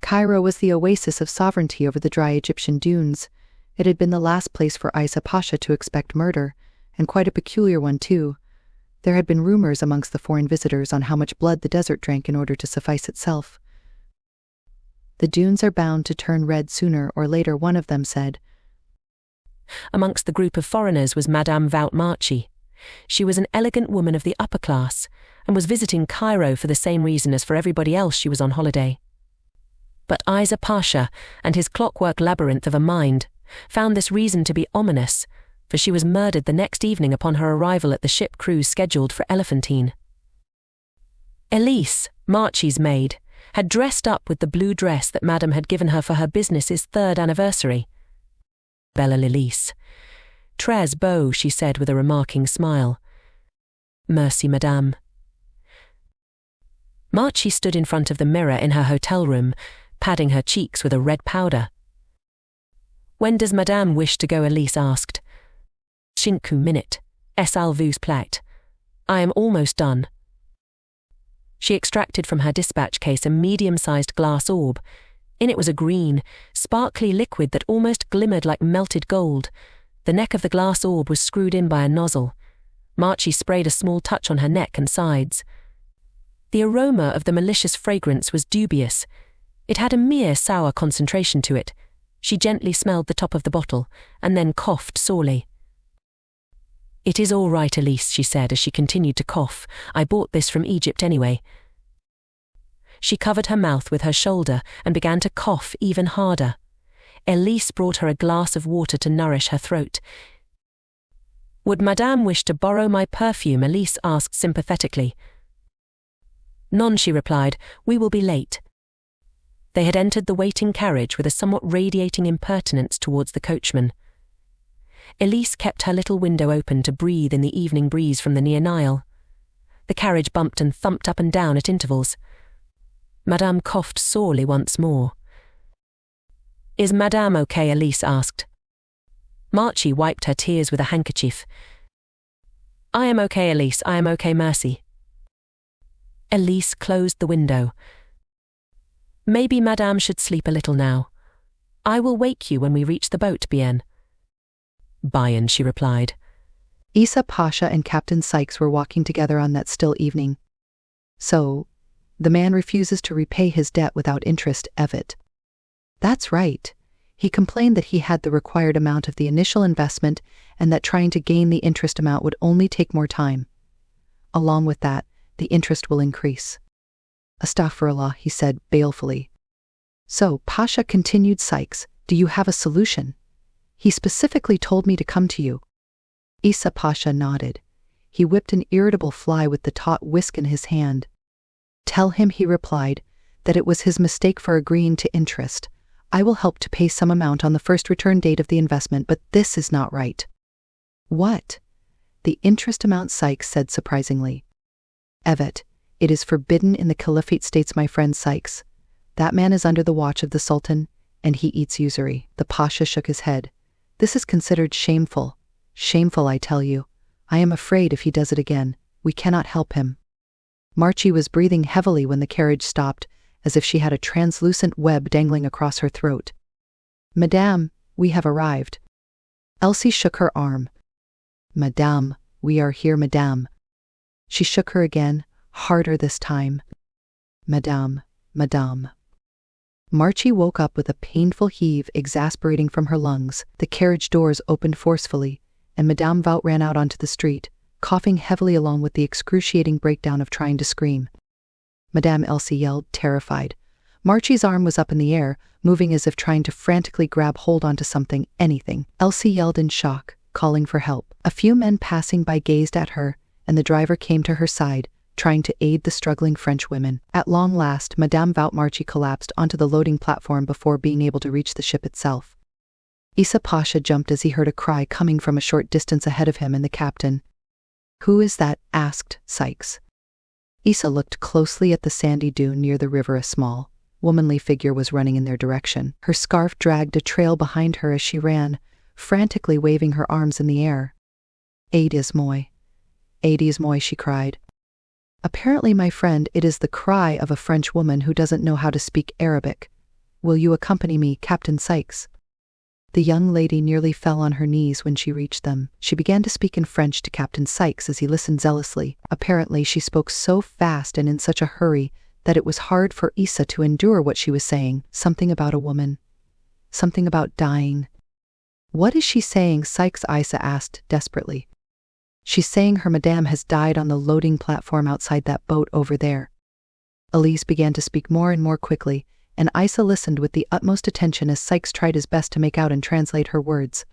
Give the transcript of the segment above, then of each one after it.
Cairo was the oasis of sovereignty over the dry Egyptian dunes. It had been the last place for Isa Pasha to expect murder, and quite a peculiar one too. There had been rumors amongst the foreign visitors on how much blood the desert drank in order to suffice itself. The dunes are bound to turn red sooner or later, one of them said. Amongst the group of foreigners was Madame Vout Marchie. She was an elegant woman of the upper class, and was visiting Cairo for the same reason as for everybody else she was on holiday. But Isa Pasha and his clockwork labyrinth of a mind found this reason to be ominous, for she was murdered the next evening upon her arrival at the ship cruise scheduled for Elephantine. Elise, Marchie's maid, had dressed up with the blue dress that Madame had given her for her business's 3rd anniversary. Bella Lilise. Très beau, she said with a remarking smile. Merci, Madame. Marchie stood in front of the mirror in her hotel room, padding her cheeks with a red powder. When does Madame wish to go? Elise asked. 5 minutes. S'il vous plaît. I am almost done. She extracted from her dispatch case a medium-sized glass orb. In it was a green, sparkly liquid that almost glimmered like melted gold. The neck of the glass orb was screwed in by a nozzle. Marchie sprayed a small touch on her neck and sides. The aroma of the malicious fragrance was dubious. It had a mere sour concentration to it. She gently smelled the top of the bottle, and then coughed sorely. It is all right, Elise, she said as she continued to cough. I bought this from Egypt anyway. She covered her mouth with her shoulder and began to cough even harder. Elise brought her a glass of water to nourish her throat. Would Madame wish to borrow my perfume? Elise asked sympathetically. None, she replied. We will be late. They had entered the waiting carriage with a somewhat radiating impertinence towards the coachman. Elise kept her little window open to breathe in the evening breeze from the near Nile. The carriage bumped and thumped up and down at intervals. Madame coughed sorely once more. Is Madame okay? Elise asked. Marchie wiped her tears with a handkerchief. I am okay, Elise, I am okay, merci. Elise closed the window. Maybe Madame should sleep a little now. I will wake you when we reach the boat, Bien. Bien, she replied. Isa Pasha and Captain Sykes were walking together on that still evening. So, the man refuses to repay his debt without interest, Evet. That's right. He complained that he had the required amount of the initial investment and that trying to gain the interest amount would only take more time. Along with that, the interest will increase. Astaghfirullah, he said balefully. So, Pasha, continued Sykes, do you have a solution? He specifically told me to come to you. Isa Pasha nodded. He whipped an irritable fly with the taut whisk in his hand. Tell him, he replied, that it was his mistake for agreeing to interest. I will help to pay some amount on the first return date of the investment, but this is not right. What? The interest amount, Sykes said surprisingly. Evet, it is forbidden in the Caliphate states, my friend Sykes. That man is under the watch of the Sultan, and he eats usury. The Pasha shook his head. This is considered shameful. Shameful, I tell you. I am afraid if he does it again, we cannot help him. Marchie was breathing heavily when the carriage stopped, as if she had a translucent web dangling across her throat. Madame, we have arrived. Elsie shook her arm. Madame, we are here, Madame. She shook her again, harder this time. Madame, Madame. Marchie woke up with a painful heave exasperating from her lungs. The carriage doors opened forcefully, and Madame Vout ran out onto the street, coughing heavily along with the excruciating breakdown of trying to scream. Madame, Elsie yelled, terrified. Marchie's arm was up in the air, moving as if trying to frantically grab hold onto something, anything. Elsie yelled in shock, calling for help. A few men passing by gazed at her, and the driver came to her side, trying to aid the struggling French women. At long last, Madame Vout Marchie collapsed onto the loading platform before being able to reach the ship itself. Isa Pasha jumped as he heard a cry coming from a short distance ahead of him and the captain. Who is that? Asked Sykes. Isa looked closely at the sandy dune near the river. A small, womanly figure was running in their direction. Her scarf dragged a trail behind her as she ran, frantically waving her arms in the air. Aid is moi. Aid is moi, she cried. Apparently, my friend, it is the cry of a French woman who doesn't know how to speak Arabic. will you accompany me, Captain Sykes?" The young lady nearly fell on her knees when she reached them. She began to speak in French to Captain Sykes as he listened zealously. Apparently, she spoke so fast and in such a hurry that it was hard for Issa to endure what she was saying. Something about a woman. Something about dying. "What is she saying?" Sykes Issa asked desperately. "She's saying her madame has died on the loading platform outside that boat over there." Elise began to speak more and more quickly, and Issa listened with the utmost attention as Sykes tried his best to make out and translate her words.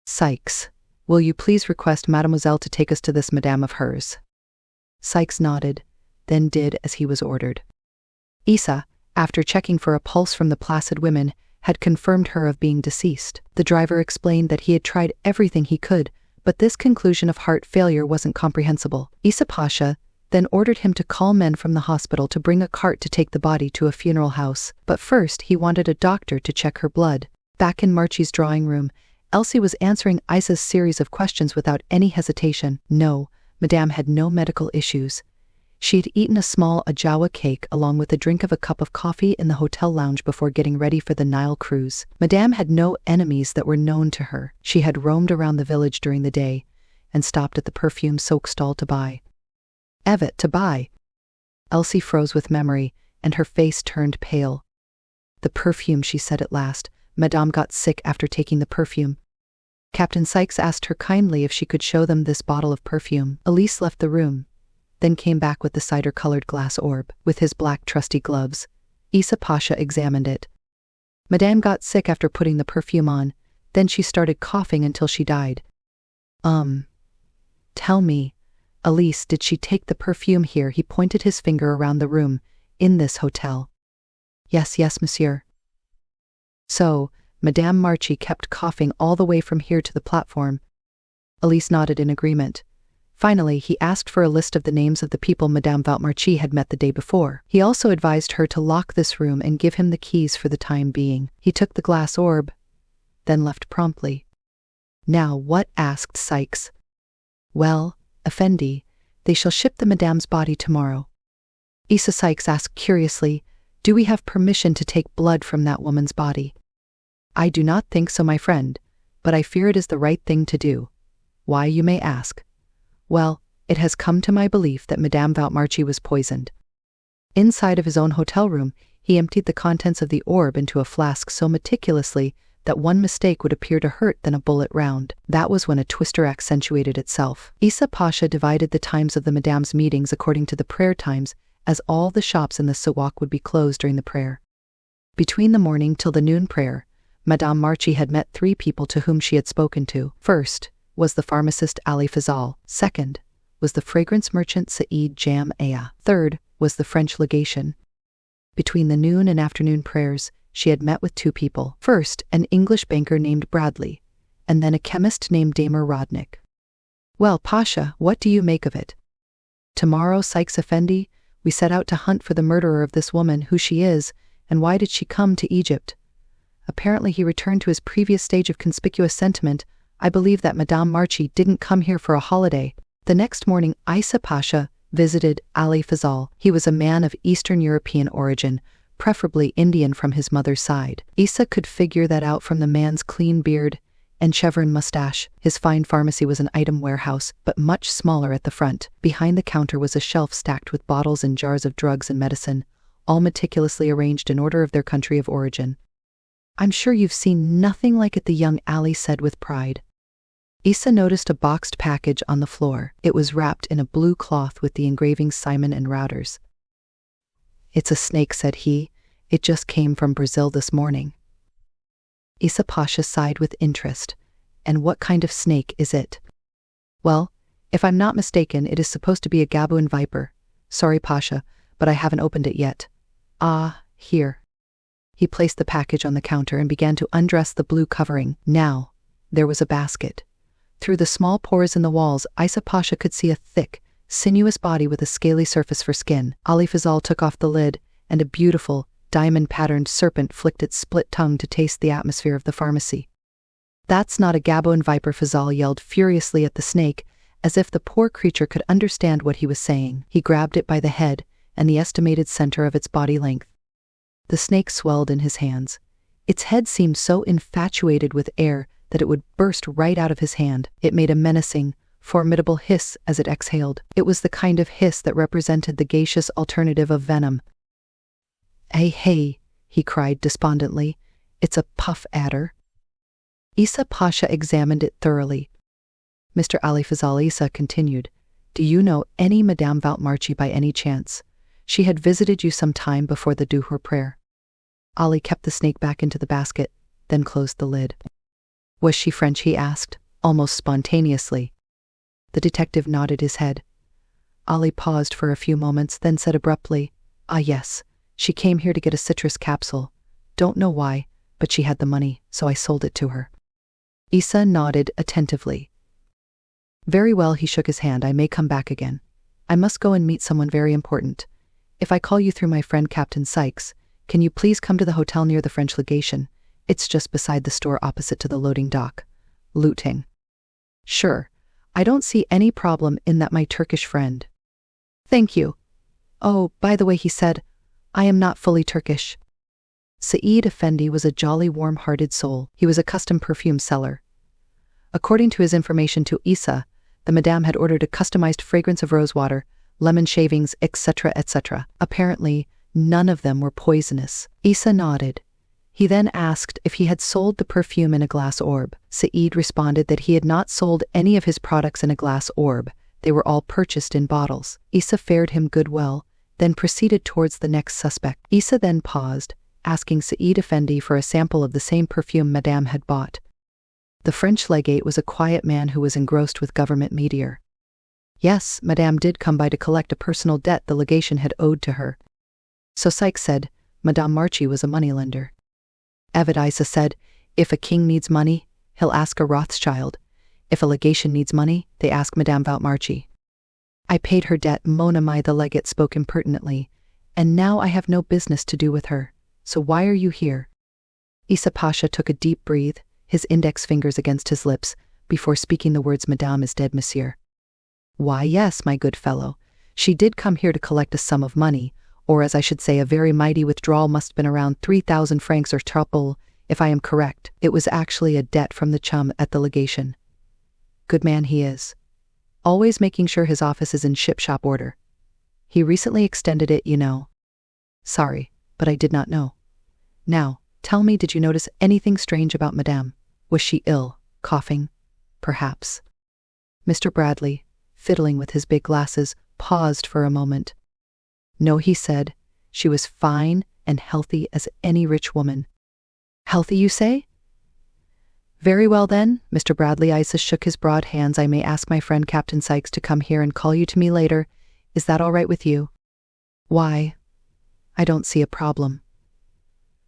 "Sykes, will you please request mademoiselle to take us to this madame of hers?" Sykes nodded, then did as he was ordered. Issa, after checking for a pulse from the placid women, had confirmed her of being deceased. The driver explained that he had tried everything he could, but this conclusion of heart failure wasn't comprehensible. Issa Pasha then ordered him to call men from the hospital to bring a cart to take the body to a funeral house. But first, he wanted a doctor to check her blood. Back in Marchie's drawing room, Elsie was answering Issa's series of questions without any hesitation. No, Madame had no medical issues. She had eaten a small ajawa cake along with a drink of a cup of coffee in the hotel lounge before getting ready for the Nile cruise. Madame had no enemies that were known to her. She had roamed around the village during the day and stopped at the perfume soak stall to buy. "Evet, to buy." Elsie froze with memory, and her face turned pale. "The perfume," she said at last. "Madame got sick after taking the perfume." Captain Sykes asked her kindly if she could show them this bottle of perfume. Elise left the room, then came back with the cider-colored glass orb. With his black trusty gloves, Issa Pasha examined it. "Madame got sick after putting the perfume on, then she started coughing until she died." Tell me, Elise, did she take the perfume here?" He pointed his finger around the room. "In this hotel?" Yes, monsieur." "So, Madame Marchie kept coughing all the way from here to the platform?" Elise nodded in agreement. Finally, he asked for a list of the names of the people Madame Vout Marchie had met the day before. He also advised her to lock this room and give him the keys for the time being. He took the glass orb, then left promptly. "Now what?" asked Sykes. "Well, Effendi, they shall ship the Madame's body tomorrow." Issa Sykes asked curiously, "Do we have permission to take blood from that woman's body?" "I do not think so, my friend, but I fear it is the right thing to do." "Why, you may ask?" "Well, it has come to my belief that Madame Vout Marchie was poisoned." Inside of his own hotel room, he emptied the contents of the orb into a flask so meticulously that one mistake would appear to hurt than a bullet round. That was when a twister accentuated itself. Issa Pasha divided the times of the Madame's meetings according to the prayer times, as all the shops in the Sawak would be closed during the prayer. Between the morning till the noon prayer, Madame Marchie had met 3 people to whom she had spoken to. First was the pharmacist Ali Fazal. Second was the fragrance merchant Saeed Jam Aya. Third was the French legation. Between the noon and afternoon prayers, she had met with 2 people. First, an English banker named Bradley, and then a chemist named Damer Rodnick. "Well, Pasha, what do you make of it?" "Tomorrow, Sykes Effendi, we set out to hunt for the murderer of this woman, who she is, and why did she come to Egypt." Apparently he returned to his previous stage of conspicuous sentiment. "I believe that Madame Marchie didn't come here for a holiday." The next morning, Issa Pasha visited Ali Fazal. He was a man of Eastern European origin, preferably Indian from his mother's side. Issa could figure that out from the man's clean beard and chevron mustache. His fine pharmacy was an item warehouse, but much smaller at the front. Behind the counter was a shelf stacked with bottles and jars of drugs and medicine, all meticulously arranged in order of their country of origin. "I'm sure you've seen nothing like it," the young Ali said with pride. Issa noticed a boxed package on the floor. It was wrapped in a blue cloth with the engravings Simon and Routers. "It's a snake," said he. "It just came from Brazil this morning." Issa Pasha sighed with interest. "And what kind of snake is it?" "Well, if I'm not mistaken, it is supposed to be a Gaboon viper. Sorry, Pasha, but I haven't opened it yet." "Ah, here." He placed the package on the counter and began to undress the blue covering. Now, there was a basket. Through the small pores in the walls, Issa Pasha could see a thick, sinuous body with a scaly surface for skin. Ali Fazal took off the lid, and a beautiful, diamond-patterned serpent flicked its split tongue to taste the atmosphere of the pharmacy. "That's not a Gaboon viper," Fazal yelled furiously at the snake, as if the poor creature could understand what he was saying. He grabbed it by the head and the estimated center of its body length. The snake swelled in his hands. Its head seemed so infatuated with air that it would burst right out of his hand. It made a menacing, formidable hiss as it exhaled. It was the kind of hiss that represented the gaseous alternative of venom. Hey, he cried despondently. It's a puff adder. Isa Pasha examined it thoroughly. Mr. Ali Fazal Isa continued, Do you know any Madame Vout Marchie by any chance? She had visited you some time before the Duhur prayer. Ali kept the snake back into the basket, then closed the lid. Was she French, he asked, almost spontaneously. The detective nodded his head. Ali paused for a few moments, then said abruptly, Ah yes, she came here to get a citrus capsule. Don't know why, but she had the money, so I sold it to her. Isa nodded attentively. Very well, he shook his hand. I may come back again. I must go and meet someone very important. If I call you through my friend Captain Sykes, can you please come to the hotel near the French legation? It's just beside the store opposite to the loading dock. Looting. Sure. I don't see any problem in that, my Turkish friend. Thank you. Oh, by the way, he said, I am not fully Turkish. Saeed Effendi was a jolly warm-hearted soul. He was a custom perfume seller. According to his information to Isa, the madame had ordered a customized fragrance of rosewater, lemon shavings, etc., etc. Apparently, none of them were poisonous. Isa nodded. He then asked if he had sold the perfume in a glass orb. Saeed responded that he had not sold any of his products in a glass orb. They were all purchased in bottles. Isa fared him good well, then proceeded towards the next suspect. Isa then paused, asking Saeed Effendi for a sample of the same perfume Madame had bought. The French legate was a quiet man who was engrossed with government meteor. Yes, Madame did come by to collect a personal debt the legation had owed to her. So Sykes said, Madame Marchie was a moneylender. Avid Isa said, if a king needs money, he'll ask a Rothschild. If a legation needs money, they ask Madame Vout Marchie. I paid her debt, Mona Mai the legate spoke impertinently, and now I have no business to do with her. So why are you here? Isa Pasha took a deep breath, his index fingers against his lips, before speaking the words Madame is dead, monsieur. Why yes, my good fellow, she did come here to collect a sum of money, or as I should say a very mighty withdrawal must have been around 3,000 francs or trouble, if I am correct. It was actually a debt from the chum at the legation. Good man he is. Always making sure his office is in ship-shop order. He recently extended it, you know. Sorry, but I did not know. Now, tell me, did you notice anything strange about Madame? Was she ill, coughing? Perhaps. Mr. Bradley, fiddling with his big glasses, paused for a moment. No, he said, she was fine and healthy as any rich woman. Healthy, you say? Very well then, Mr. Bradley. Isa shook his broad hands. I may ask my friend Captain Sykes to come here and call you to me later. Is that all right with you? Why? I don't see a problem.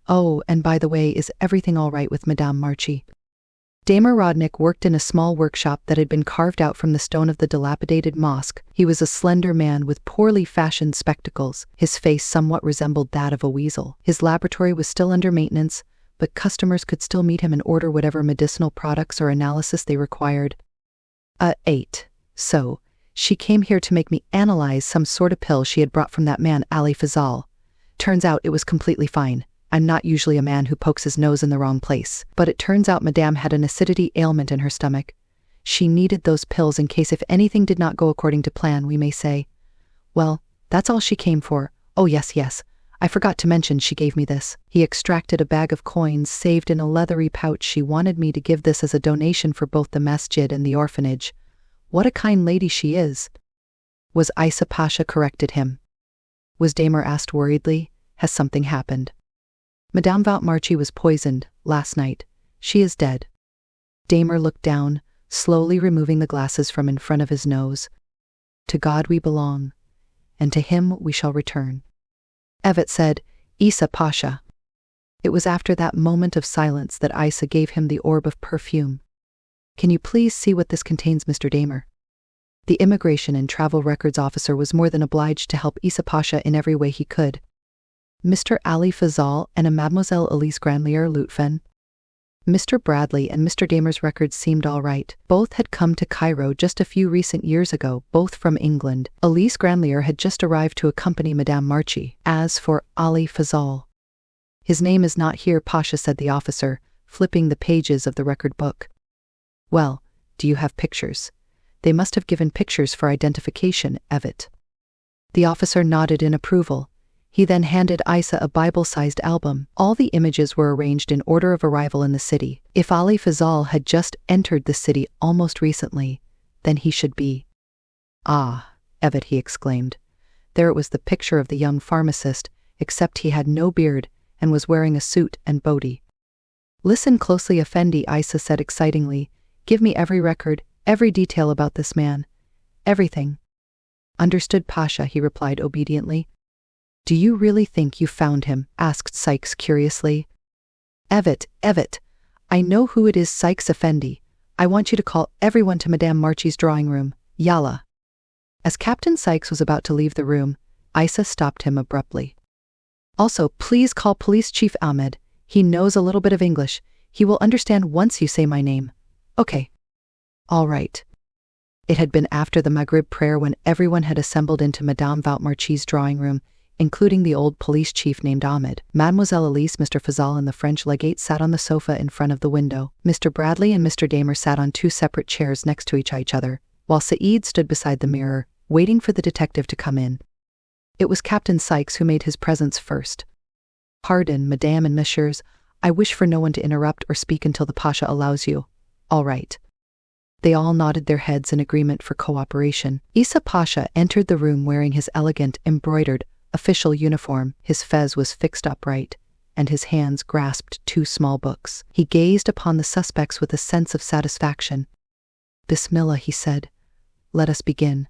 Oh, and by the way, is everything all right with Madame Marchie? Damer Rodnick worked in a small workshop that had been carved out from the stone of the dilapidated mosque. He was a slender man with poorly fashioned spectacles. His face somewhat resembled that of a weasel. His laboratory was still under maintenance, but customers could still meet him and order whatever medicinal products or analysis they required. 8. So, she came here to make me analyze some sort of pill she had brought from that man Ali Fazal. Turns out it was completely fine. I'm not usually a man who pokes his nose in the wrong place, but it turns out Madame had an acidity ailment in her stomach. She needed those pills in case if anything did not go according to plan, we may say. Well, that's all she came for. Oh yes. I forgot to mention she gave me this. He extracted a bag of coins saved in a leathery pouch. She wanted me to give this as a donation for both the masjid and the orphanage. What a kind lady she is. Was Isa Pasha corrected him. Was Damer asked worriedly, has something happened? Madame Vout Marchie was poisoned last night. She is dead. Damer looked down, slowly removing the glasses from in front of his nose. To God we belong, and to him we shall return. Evet said, Isa Pasha. It was after that moment of silence that Isa gave him the orb of perfume. Can you please see what this contains, Mr. Damer? The Immigration and Travel Records officer was more than obliged to help Isa Pasha in every way he could. Mr. Ali Fazal and a Mademoiselle Elise Grandlier Lutfen. Mr. Bradley and Mr. Damer's records seemed all right. Both had come to Cairo just a few recent years ago, both from England. Elise Grandlier had just arrived to accompany Madame Marchie. As for Ali Fazal, His name is not here, Pasha, said the officer, flipping the pages of the record book. Well, do you have pictures? They must have given pictures for identification, Evet. The officer nodded in approval. He then handed Isa a Bible-sized album. All the images were arranged in order of arrival in the city. If Ali Fazal had just entered the city almost recently, then he should be. Ah, Evet, he exclaimed. There it was, the picture of the young pharmacist, except he had no beard and was wearing a suit and bodi. Listen closely, Effendi, Isa said excitingly. Give me every record, every detail about this man. Everything. Understood, Pasha, he replied obediently. Do you really think you found him? Asked Sykes curiously. Evet, I know who it is, Sykes Effendi. I want you to call everyone to Madame Marchie's drawing room. Yalla. As Captain Sykes was about to leave the room, Isa stopped him abruptly. Also, please call Police Chief Ahmed. He knows a little bit of English. He will understand once you say my name. Okay. All right. It had been after the Maghrib prayer when everyone had assembled into Madame Vout Marchie's drawing room, including the old police chief named Ahmed. Mademoiselle Elise, Mr. Fazal, and the French legate sat on the sofa in front of the window. Mr. Bradley and Mr. Damer sat on two separate chairs next to each other, while Saeed stood beside the mirror, waiting for the detective to come in. It was Captain Sykes who made his presence first. Pardon, Madame and Messieurs, I wish for no one to interrupt or speak until the Pasha allows you. All right. They all nodded their heads in agreement for cooperation. Isa Pasha entered the room wearing his elegant, embroidered, official uniform. His fez was fixed upright, and his hands grasped two small books. He gazed upon the suspects with a sense of satisfaction. Bismillah, he said. Let us begin.